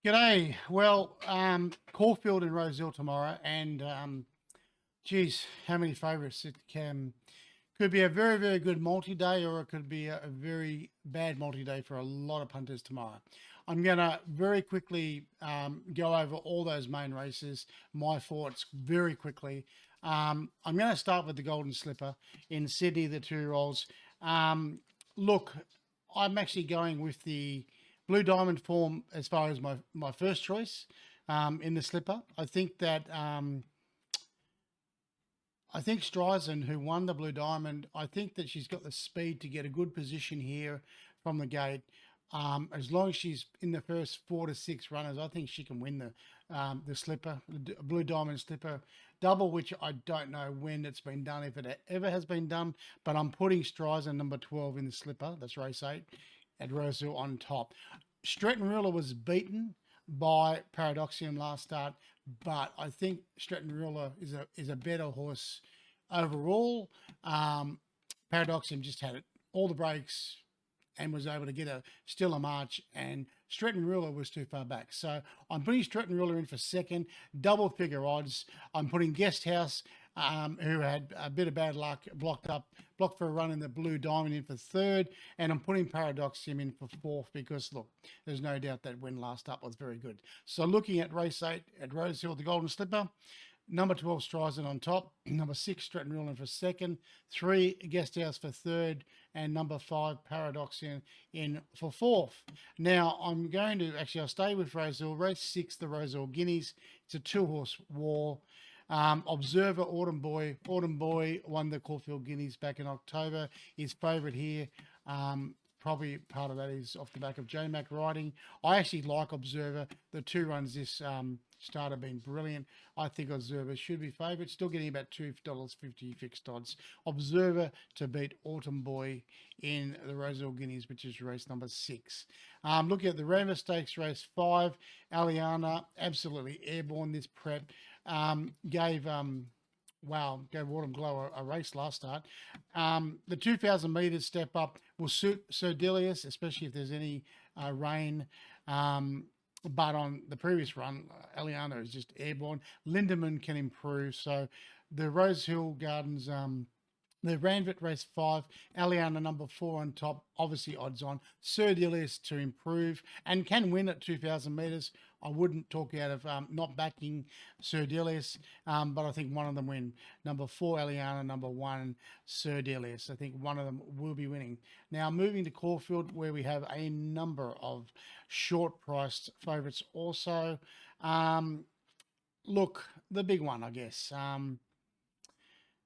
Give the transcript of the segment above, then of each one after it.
G'day. Well, Caulfield and Rosehill tomorrow, and geez, how many favourites? It could be a very, very good multi-day, or it could be a very bad multi-day for a lot of punters tomorrow. I'm going to very quickly go over all those main races, my thoughts very quickly. I'm going to start with the Golden Slipper in Sydney, the 2-year-olds. Look, I'm actually going with the Blue Diamond form as far as my first choice in the slipper. I think that I think Streisand, who won the Blue Diamond, I think that she's got the speed to get a good position here from the gate. As long as she's in the first 4 to 6 runners, I think she can win the slipper, the Blue Diamond slipper double, which I don't know when it's been done, if it ever has been done, but I'm putting Streisand number 12 in the slipper. That's race 8 at Rosehill on top. Stretton Ruler was beaten by Paradoxium last start, but I think Stretton Ruler is a better horse overall. Paradoxium just had it all the breaks and was able to get still a march, and Stretton Ruler was too far back. So I'm putting Stretton Ruler in for second, double figure odds. I'm putting Guest House, who had a bit of bad luck, blocked for a run in the Blue Diamond, in for third, and I'm putting Paradoxium in for fourth because, look, there's no doubt that win last up was very good. So looking at race 8 at Rosehill, the Golden Slipper, number 12, Streisand on top. Number 6, Stretton Ruler for second. 3, Guest House for third. And number 5, Paradoxium in for fourth. Now, I'm going to, actually, I'll stay with Rosehill. Race 6, the Rosehill Guineas. It's a 2-horse war. Observer, Autumn Boy. Autumn Boy won the Caulfield Guineas back in October. His favourite here. Probably part of that is off the back of J-Mac riding. I actually like Observer. The 2 runs this start have been brilliant. I think Observer should be favourite. Still getting about $2.50 fixed odds. Observer to beat Autumn Boy in the Rosehill Guineas, which is race number 6. Looking at the Rama Stakes, race 5, Aliana, absolutely airborne this prep. Gave Autumn Glow a race last start. The 2,000 metres step up will suit Sir Delius, especially if there's any rain. But on the previous run, Aliana is just airborne. Lindemann can improve. So the Rosehill Gardens, the Ranvit race 5, Aliana number 4 on top, obviously odds on. Sir Delius to improve and can win at 2,000 metres. I wouldn't talk out of not backing Sir Delius, but I think one of them win. Number 4, Aliana, number 1, Sir Delius. I think one of them will be winning. Now, moving to Caulfield, where we have a number of short-priced favourites also. Look, the big one, I guess.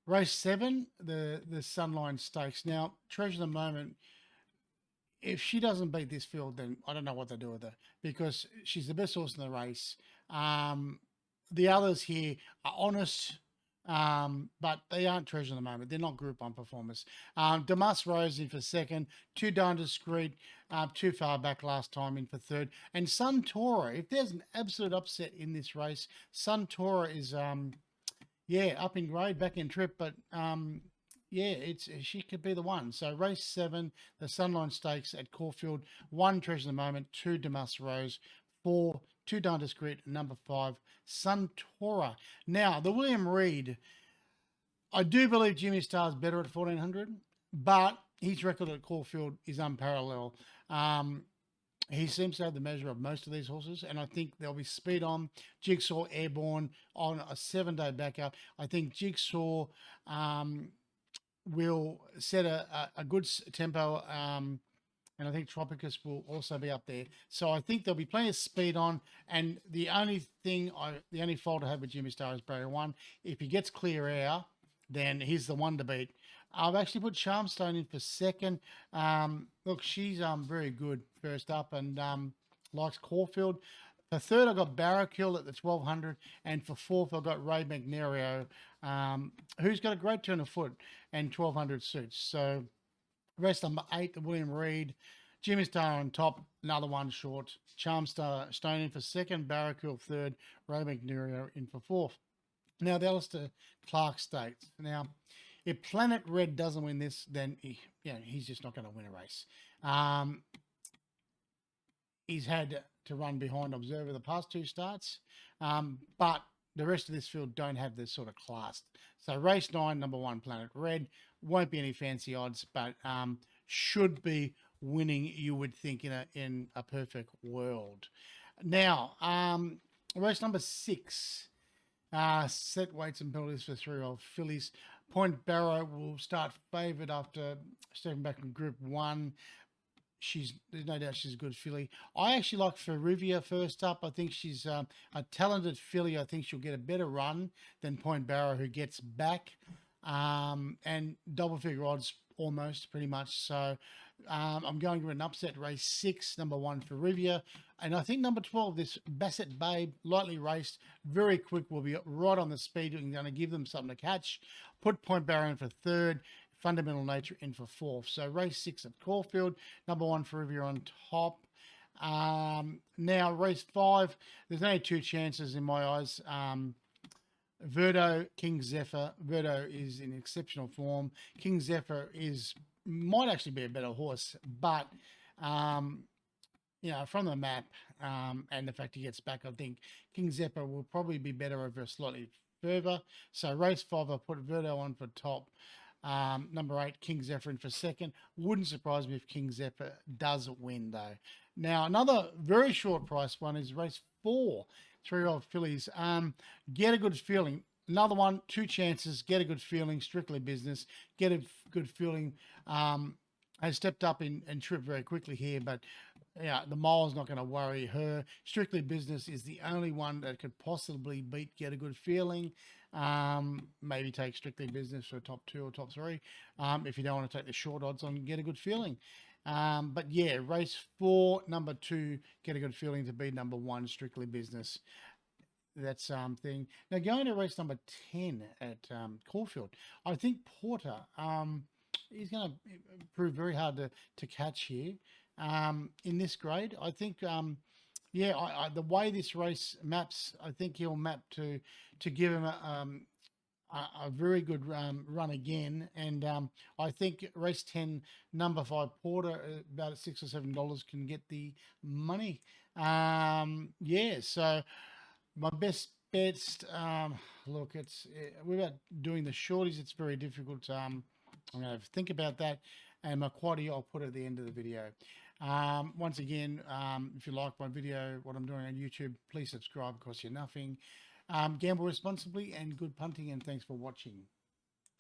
Race 7, the Sunline Stakes. Now, Treasure of the Moment, if she doesn't beat this field, then I don't know what to do with her, because she's the best horse in the race. The others here are honest, but they aren't Treasure of the Moment. They're not Group 1 performers. Damas Rose in for second, Too Darn Discreet, too far back last time, in for third. And Suntora, if there's an absolute upset in this race, Suntora is... up in grade, back in trip, but she could be the one. So race 7, the Sunline Stakes at Caulfield. 1, Treasure of the Moment. 2, Damas Rose. 4, Too Darn Discreet. Number 5, Suntora. Now, the William Reid, I do believe Jimmy Star's better at 1,400, but his record at Caulfield is unparalleled. He seems to have the measure of most of these horses, and I think there'll be speed on. Jigsaw airborne on a 7-day backup. I think Jigsaw will set a good tempo, and I think Tropicus will also be up there. So I think there'll be plenty of speed on, and the only fault I have with Jimmy Star is Barrier 1. If he gets clear air, then he's the one to beat. I've actually put Charmstone in for second. Look, she's very good first up and likes Caulfield. For third, I've got Barrakill at the 1,200. And for fourth, I've got Ray McNario, who's got a great turn of foot and 1,200 suits. So race number 8, the William Reid. Jimmy Star on top, another one short. Charmstone in for second, Barrakill third, Ray McNario in for fourth. Now, the Alistair Clark Stakes. Now, if Planet Red doesn't win this, then he's just not going to win a race. He's had to run behind Observer the past 2 starts, but the rest of this field don't have this sort of class. So race 9, number 1, Planet Red, won't be any fancy odds, but should be winning, you would think, in a perfect world. Now, race number 6, set weights and penalties for 3-year-old fillies. Point Barrow will start favoured after stepping back from Group 1. There's no doubt she's a good filly. I actually like Ferrivia first up. I think she's a talented filly. I think she'll get a better run than Point Barrow, who gets back, and double figure odds almost pretty much. So I'm going with an upset race 6, number 1 Ferrivia. And I think number 12, this Bassett Babe, lightly raced, very quick, will be right on the speed and going to give them something to catch. Put Point Barrow in for 3rd. Fundamental Nature in for 4th. So race 6 at Caulfield, number 1 Ferrivia on top. Now race 5, there's only 2 chances in my eyes. Verdo, King Zephyr. Verdo is in exceptional form. King Zephyr might actually be a better horse, but from the map and the fact he gets back, I think King Zephyr will probably be better over slightly further. So race 5, I put Verdo on for top. Number 8, King Zephyr in for 2nd. Wouldn't surprise me if King Zephyr does win, though. Now, another very short price one is race 4, 3-year-old fillies. Get a good feeling. Another one, 2 chances. Get a good feeling. Strictly Business. Get a good feeling. Has stepped up and tripped very quickly here, but yeah, the mile's not going to worry her. Strictly Business is the only one that could possibly beat Get a Good Feeling. Maybe take Strictly Business for top 2 or top 3 if you don't want to take the short odds on Get a Good Feeling. But yeah, race 4, number 2, Get a Good Feeling to be number 1, Strictly Business. That's thing. Now going to race number 10 at Caulfield, I think Porter he's going to prove very hard to catch here in this grade. I think the way this race maps, I think he'll map to give him a very good run again. And I think race 10, number 5 Porter, about $6 or $7 can get the money. So my best bets, look, without doing the shorties, it's very difficult. I'm going to think about that. And my quaddy, I'll put at the end of the video. Once again, if you like my video, what I'm doing on YouTube, please subscribe, costs you nothing. Gamble responsibly and good punting, and thanks for watching.